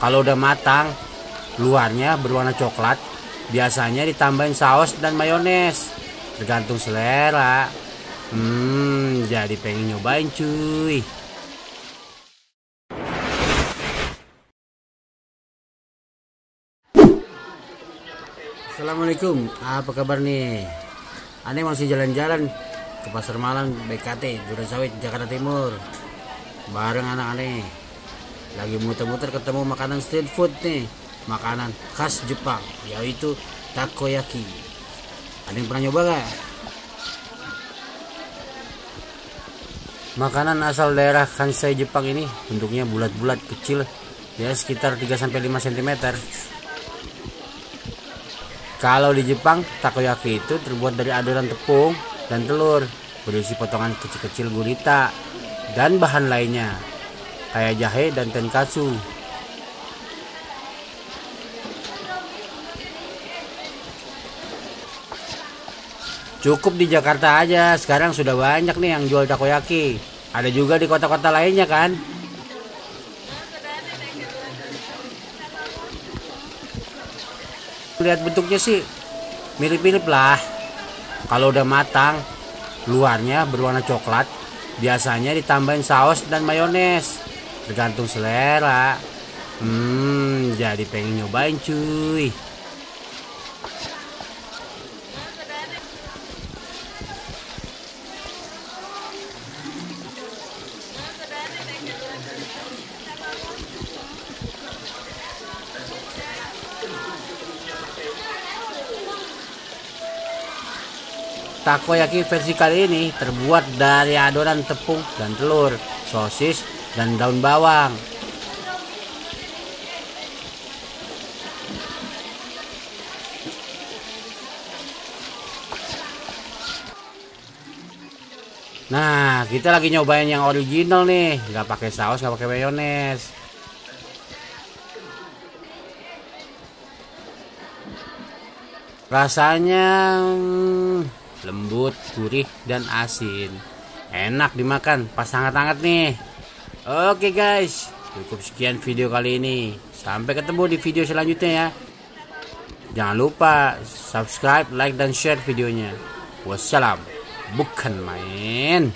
Kalau udah matang, luarnya berwarna coklat, biasanya ditambahin saus dan mayones, tergantung selera. Jadi pengen nyobain cuy. Assalamualaikum, apa kabar nih? Aneh masih jalan-jalan ke Pasar Malam BKT, Durensawit, Jakarta Timur, bareng anak aneh. Lagi muter-muter ketemu makanan street food nih, makanan khas Jepang, yaitu takoyaki. Ada yang pernah nyoba gak? Makanan asal daerah Kansai Jepang ini bentuknya bulat-bulat kecil, ya sekitar 3-5 cm. Kalau di Jepang, takoyaki itu terbuat dari adonan tepung dan telur, berisi potongan kecil-kecil gurita dan bahan lainnya kayak jahe dan tenkatsu. Cukup di Jakarta aja, sekarang sudah banyak nih yang jual takoyaki. Ada juga di kota-kota lainnya kan. Lihat bentuknya sih mirip-mirip lah. Kalau udah matang, luarnya berwarna coklat, biasanya ditambahin saus dan mayones, tergantung selera. Jadi pengen nyobain cuy. Takoyaki versi kali ini terbuat dari adonan tepung dan telur, sosis, dan daun bawang. Nah, kita lagi nyobain yang original nih, nggak pakai saus, nggak pakai mayones. Rasanya lembut, gurih, dan asin. Enak dimakan pas hangat-hangat nih. Oke guys, cukup sekian video kali ini. Sampai ketemu di video selanjutnya ya. Jangan lupa subscribe, like, dan share videonya. Wassalam. Bukan main.